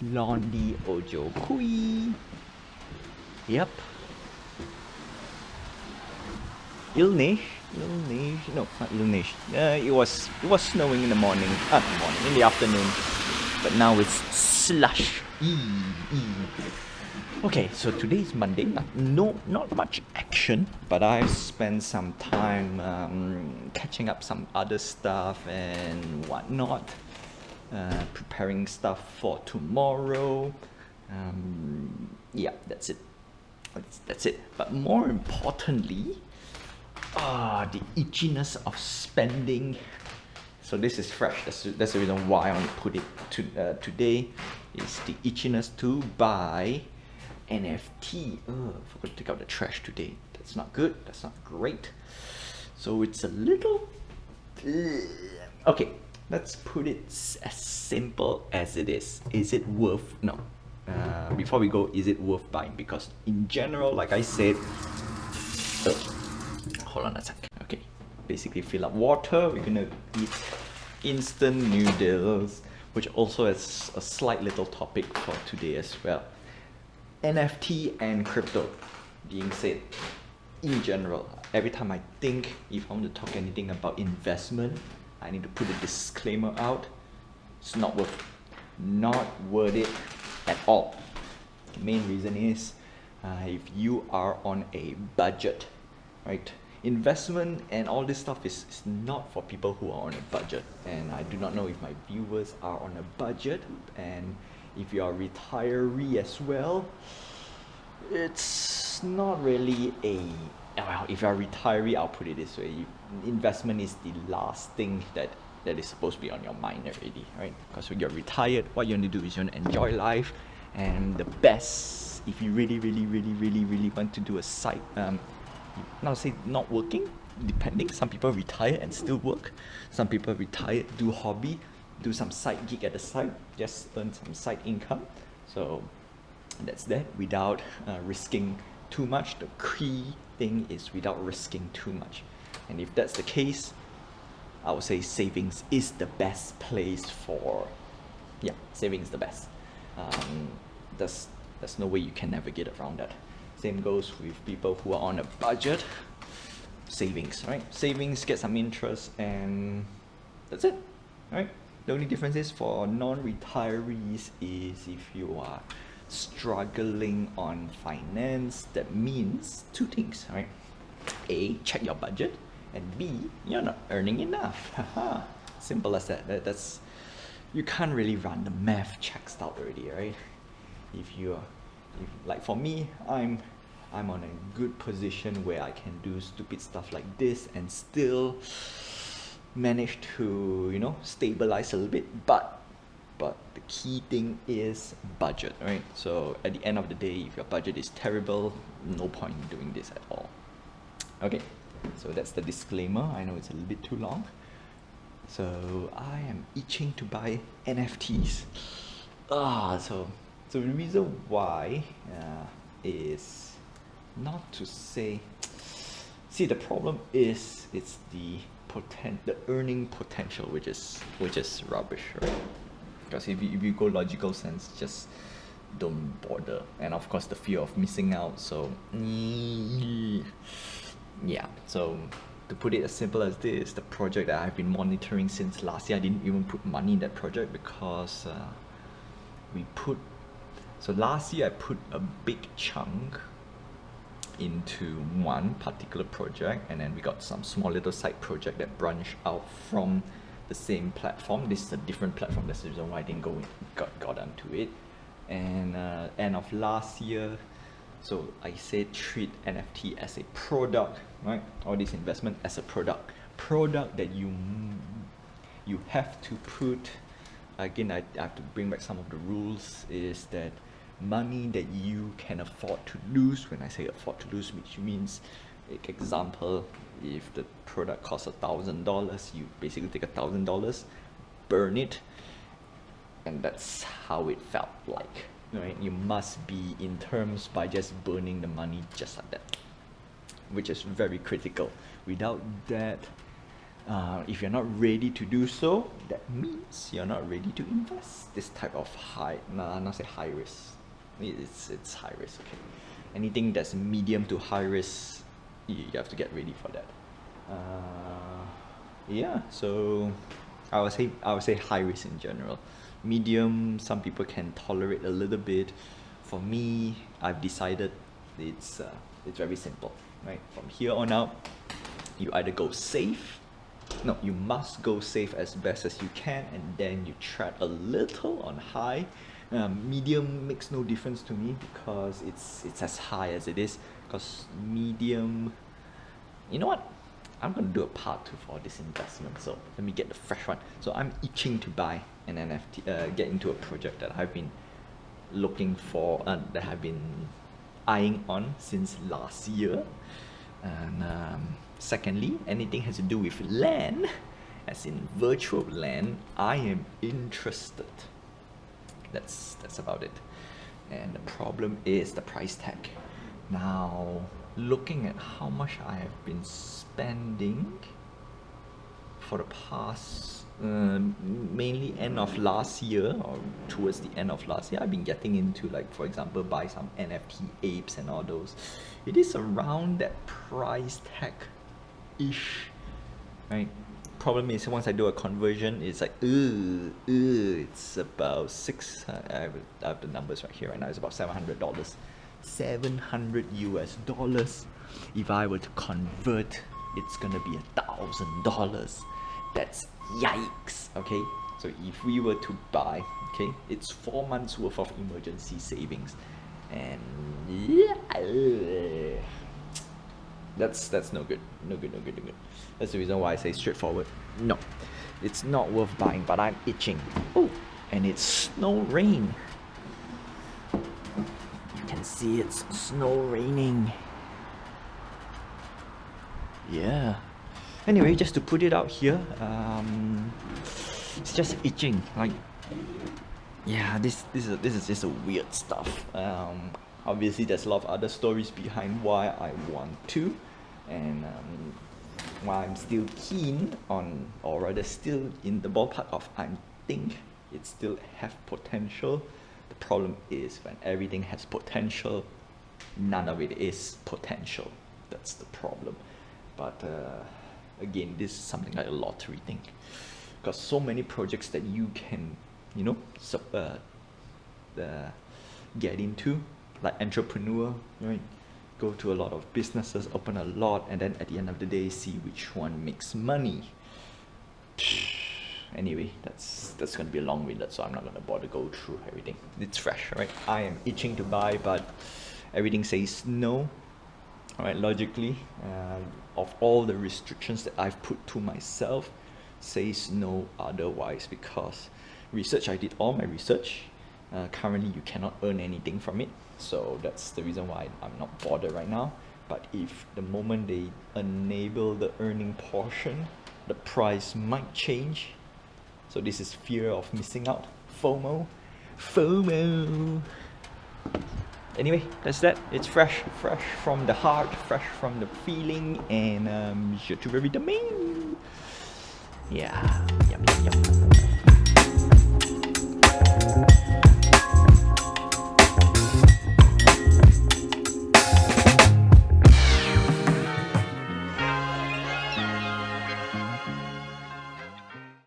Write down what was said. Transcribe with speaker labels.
Speaker 1: Blondie Ojo Kui. Yep. Ilnish. No, not Ilnish. It was snowing in the morning. In the afternoon. But now it's slush. Okay, so today is Monday. Not much action, but I've spent some time catching up some other stuff and whatnot. Preparing stuff for tomorrow. Yeah, that's it. That's it. But more importantly, the itchiness of spending. So this is fresh. That's the reason why I want to put it to today. Is the itchiness to buy NFT. Forgot to take out the trash today. That's not good. That's not great. So it's a little. Okay, let's put it as simple as it is. Is it worth? No. Before we go, is it worth buying? Because in general, like I said, hold on a sec. Okay, basically fill up water. We're gonna eat instant noodles, which also has a slight little topic for today as well. NFT and crypto being said, in general, every time I think if I want to talk anything about investment, I need to put a disclaimer out. It's not worth it at all. The main reason is if you are on a budget, right? Investment and all this stuff is not for people who are on a budget, and I do not know if my viewers are on a budget, and if you are a retiree as well, it's not really well, if you're a retiree, I'll put it this way, investment is the last thing that is supposed to be on your mind already, right? Because when you're retired, what you want to do is you want to enjoy life, and the best, if you really want to do a side, not say not working, depending, some people retire and still work, some people retire, do hobby, do some side gig at the side, just earn some side income. So that's that, without risking too much. The key thing is without risking too much, and if that's the case, I would say savings is the best place for, savings is the best. There's no way you can navigate around that. Same goes with people who are on a budget. Savings, right? Savings, get some interest, and that's it, right? The only difference is for non-retirees is if you are struggling on finance, that means two things, right? A, check your budget, and B, you're not earning enough. Simple as that. That's, you can't really run the math checks out already, right? Like for me, I'm on a good position where I can do stupid stuff like this and still manage to, stabilize a little bit, but the key thing is budget, right? So at the end of the day, if your budget is terrible, no point in doing this at all. Okay, so that's the disclaimer. I know it's a little bit too long. So I am itching to buy NFTs. So the reason why is not to say, see, the problem is it's the earning potential, which is rubbish, right? Because if you go logical sense, just don't bother. And of course the fear of missing out. So yeah, so to put it as simple as this, the project that I've been monitoring since last year, I didn't even put money in that project because so last year I put a big chunk into one particular project, and then we got some small little side project that branched out from the same platform. This is a different platform, that's the reason why I didn't got onto it. And end of last year, so I said treat NFT as a product, right? All this investment as a product that you have to put, again, I have to bring back some of the rules, is that money that you can afford to lose. When I say afford to lose, which means, like example, if the product costs $1,000, you basically take $1,000, burn it, and that's how it felt like, right? You must be in terms by just burning the money just like that, which is very critical. Without that, If you're not ready to do so, that means you're not ready to invest this type of not say high risk. It's high risk. Okay, anything that's medium to high risk, you have to get ready for that. Yeah, so I would say high risk in general. Medium, some people can tolerate a little bit. For me, I've decided it's very simple, right? From here on out, you either go safe. No, you must go safe as best as you can, and then you tread a little on high. Medium makes no difference to me because it's as high as it is. Because medium, you know what? I'm gonna do a part 2 for this investment. So let me get the fresh one. So I'm itching to buy an NFT, get into a project that I've been looking for, that I've been eyeing on since last year. And secondly, anything has to do with land, as in virtual land, I am interested. That's about it. And the problem is the price tag. Now, looking at how much I have been spending for the past, mainly end of last year or towards the end of last year, I've been getting into, like, for example, buy some NFT apes and all those. It is around that price tag-ish, right? Problem is, once I do a conversion, it's like, it's about I have the numbers right here right now. It's about $700. $700 US. If I were to convert, it's gonna be $1,000. That's yikes. Okay, so if we were to buy, okay, it's 4 months worth of emergency savings, and that's no good. That's the reason why I say straightforward, no, it's not worth buying. But I'm itching. Oh, and it's snow rain. You can see it's snow raining. Yeah. Anyway, just to put it out here, it's just itching. Like, yeah, this is just a weird stuff. Obviously, there's a lot of other stories behind why I want to, and why I'm still keen on, or rather still in the ballpark of I think it still have potential. The problem is, when everything has potential, none of it is potential. That's the problem. But again, this is something like a lottery thing, because so many projects that you can, you know, get into, like entrepreneur, right? Go to a lot of businesses, open a lot, and then at the end of the day, see which one makes money. Anyway, that's gonna be long-winded, so I'm not gonna bother go through everything. It's fresh, right? I am itching to buy, but everything says no. All right, logically, of all the restrictions that I've put to myself, says no otherwise, because I did all my research. Currently, you cannot earn anything from it, so that's the reason why I'm not bothered right now. But if the moment they enable the earning portion, the price might change. So this is fear of missing out, FOMO. Anyway, that's that. It's fresh from the heart, fresh from the feeling, and je trouve vitamin. Yeah, yum.